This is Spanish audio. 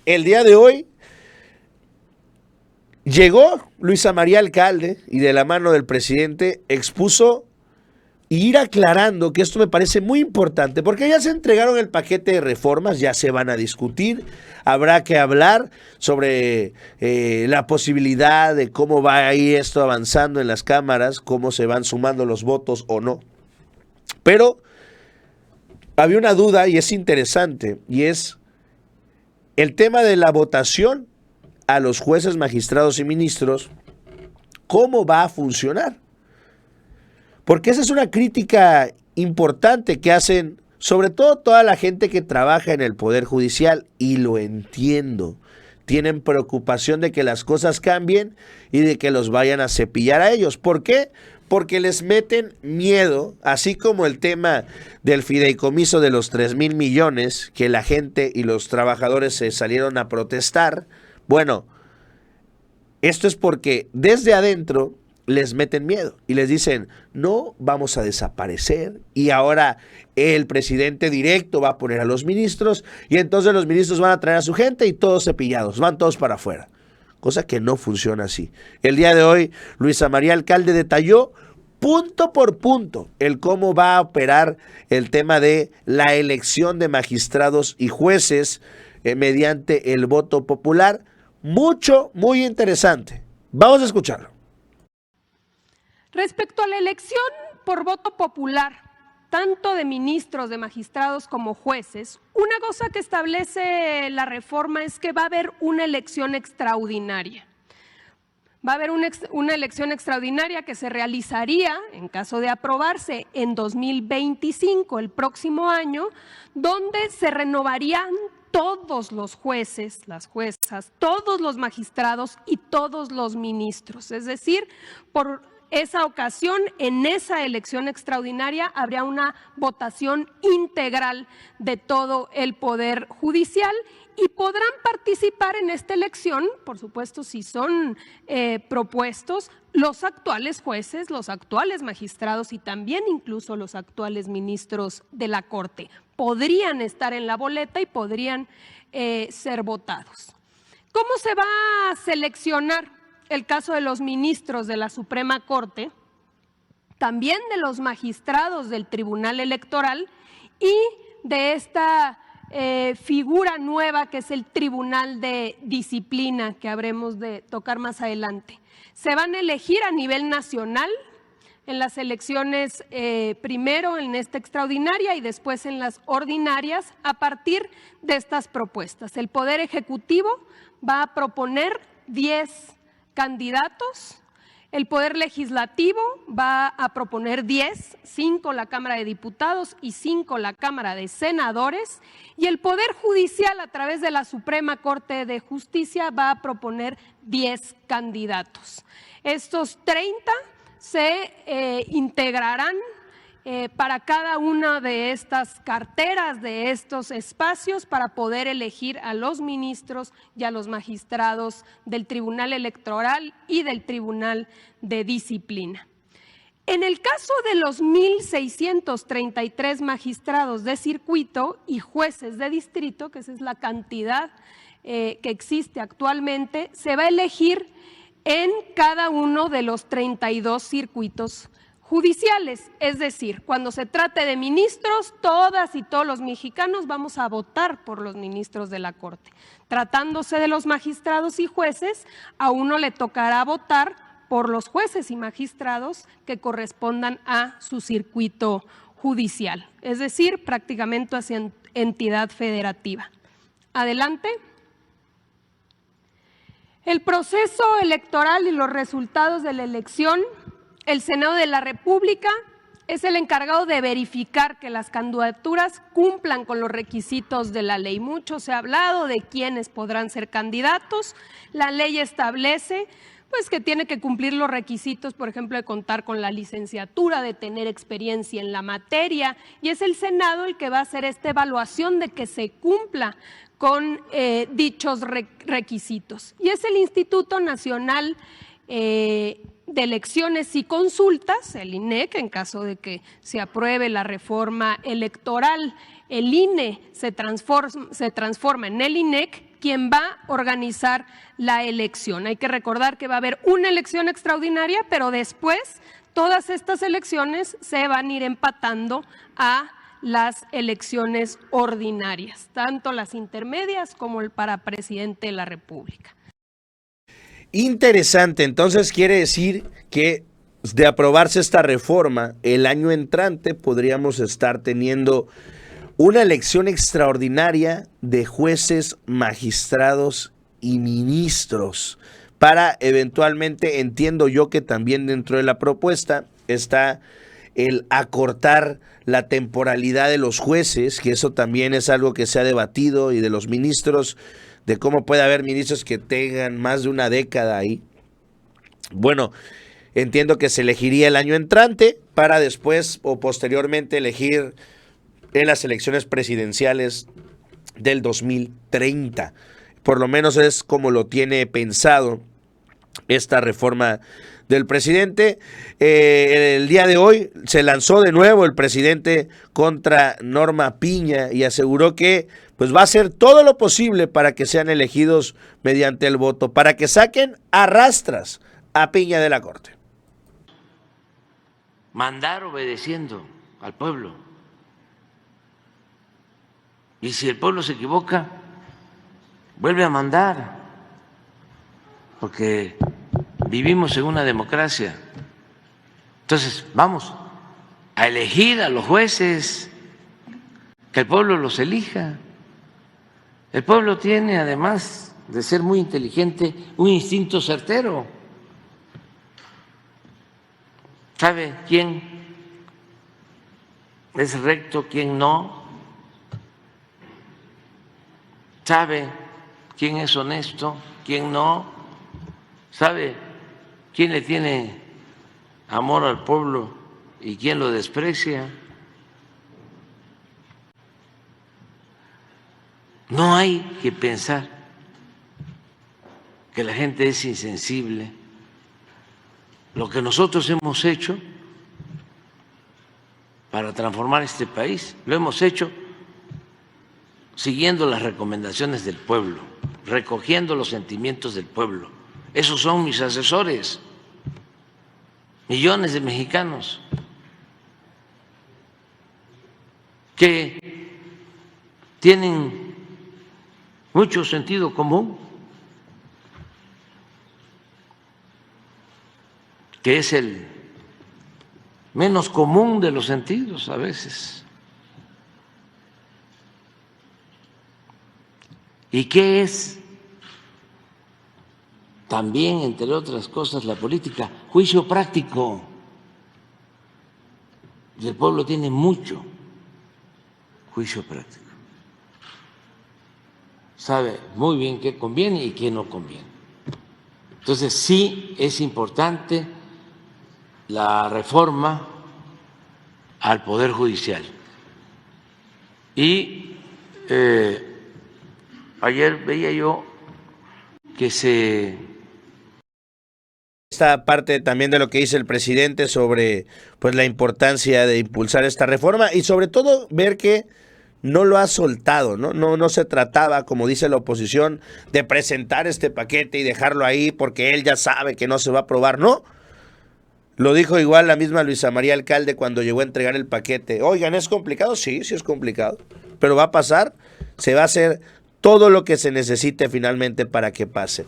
el día de hoy llegó Luisa María Alcalde y de la mano del presidente expuso y ir aclarando que esto me parece muy importante, porque ya se entregaron el paquete de reformas, ya se van a discutir, habrá que hablar sobre la posibilidad de cómo va a ir esto avanzando en las cámaras, cómo se van sumando los votos o no. Pero había una duda y es interesante, y es el tema de la votación a los jueces, magistrados y ministros, ¿cómo va a funcionar? Porque esa es una crítica importante que hacen sobre todo toda la gente que trabaja en el Poder Judicial, y lo entiendo. Tienen preocupación de que las cosas cambien y de que los vayan a cepillar a ellos. ¿Por qué? Porque les meten miedo, así como el tema del fideicomiso de los 3,000 millones, que la gente y los trabajadores se salieron a protestar. Bueno, esto es porque desde adentro les meten miedo y les dicen, no vamos a desaparecer, y ahora el presidente directo va a poner a los ministros y entonces los ministros van a traer a su gente y todos cepillados, van todos para afuera. Cosa que no funciona así. El día de hoy, Luisa María Alcalde detalló punto por punto el cómo va a operar el tema de la elección de magistrados y jueces mediante el voto popular. Muy interesante. Vamos a escucharlo. Respecto a la elección por voto popular, tanto de ministros, de magistrados como jueces, una cosa que establece la reforma es que va a haber una elección extraordinaria. Va a haber una elección extraordinaria que se realizaría, en caso de aprobarse, en 2025, el próximo año, donde se renovarían todos los jueces, las juezas, todos los magistrados y todos los ministros. Es decir, por esa ocasión, en esa elección extraordinaria, habría una votación integral de todo el Poder Judicial y podrán participar en esta elección, por supuesto, si son propuestos, los actuales jueces, los actuales magistrados y también incluso los actuales ministros de la Corte. Podrían estar en la boleta y podrían ser votados. ¿Cómo se va a seleccionar el caso de los ministros de la Suprema Corte, también de los magistrados del Tribunal Electoral y de esta figura nueva que es el Tribunal de Disciplina, que habremos de tocar más adelante? Se van a elegir a nivel nacional en las elecciones, primero en esta extraordinaria y después en las ordinarias, a partir de estas propuestas. El Poder Ejecutivo va a proponer 10 candidatos, el Poder Legislativo va a proponer 10, 5 la Cámara de Diputados y 5 la Cámara de Senadores, y el Poder Judicial, a través de la Suprema Corte de Justicia, va a proponer 10 candidatos. Estos 30 se integrarán para cada una de estas carteras, de estos espacios, para poder elegir a los ministros y a los magistrados del Tribunal Electoral y del Tribunal de Disciplina. En el caso de los 1,633 magistrados de circuito y jueces de distrito, que esa es la cantidad que existe actualmente, se va a elegir en cada uno de los 32 circuitos judiciales. Es decir, cuando se trate de ministros, todas y todos los mexicanos vamos a votar por los ministros de la Corte. Tratándose de los magistrados y jueces, a uno le tocará votar por los jueces y magistrados que correspondan a su circuito judicial, es decir, prácticamente hacia entidad federativa. Adelante. El proceso electoral y los resultados de la elección. El Senado de la República es el encargado de verificar que las candidaturas cumplan con los requisitos de la ley. Mucho se ha hablado de quiénes podrán ser candidatos. La ley establece que tiene que cumplir los requisitos, por ejemplo, de contar con la licenciatura, de tener experiencia en la materia, y es el Senado el que va a hacer esta evaluación de que se cumpla con dichos requisitos. Y es el Instituto Nacional de Elecciones y Consultas, el INEC, en caso de que se apruebe la reforma electoral, el INE se transforma en el INEC, quien va a organizar la elección. Hay que recordar que va a haber una elección extraordinaria, pero después todas estas elecciones se van a ir empatando a las elecciones ordinarias, tanto las intermedias como el para presidente de la República. Interesante, entonces quiere decir que de aprobarse esta reforma, el año entrante podríamos estar teniendo una elección extraordinaria de jueces, magistrados y ministros para eventualmente, entiendo yo que también dentro de la propuesta está el acortar la temporalidad de los jueces, que eso también es algo que se ha debatido, y de los ministros, de cómo puede haber ministros que tengan más de una década ahí. Bueno, entiendo que se elegiría el año entrante para después o posteriormente elegir en las elecciones presidenciales del 2030. Por lo menos es como lo tiene pensado esta reforma del presidente. El día de hoy se lanzó de nuevo el presidente contra Norma Piña y aseguró que pues va a hacer todo lo posible para que sean elegidos mediante el voto, para que saquen a rastras a Piña de la Corte. Mandar obedeciendo al pueblo. Y si el pueblo se equivoca, vuelve a mandar, porque vivimos en una democracia. Entonces, vamos a elegir a los jueces, que el pueblo los elija. El pueblo tiene, además de ser muy inteligente, un instinto certero. ¿Sabe quién es recto, quién no? ¿Sabe quién es honesto, quién no? ¿Sabe quién le tiene amor al pueblo y quién lo desprecia? No hay que pensar que la gente es insensible. Lo que nosotros hemos hecho para transformar este país, lo hemos hecho siguiendo las recomendaciones del pueblo, recogiendo los sentimientos del pueblo. Esos son mis asesores, millones de mexicanos que tienen mucho sentido común, que es el menos común de los sentidos a veces. ¿Y qué es también, entre otras cosas, la política? Juicio práctico. Y el pueblo tiene mucho juicio práctico. Sabe muy bien qué conviene y qué no conviene. Entonces, sí es importante la reforma al Poder Judicial. Y ayer veía yo que esta parte también de lo que dice el presidente sobre pues la importancia de impulsar esta reforma y sobre todo ver que no lo ha soltado, ¿no? No se trataba, como dice la oposición, de presentar este paquete y dejarlo ahí porque él ya sabe que no se va a aprobar, ¿no? Lo dijo igual la misma Luisa María Alcalde cuando llegó a entregar el paquete. Oigan, ¿es complicado? Sí es complicado, pero va a pasar, se va a hacer todo lo que se necesite finalmente para que pase.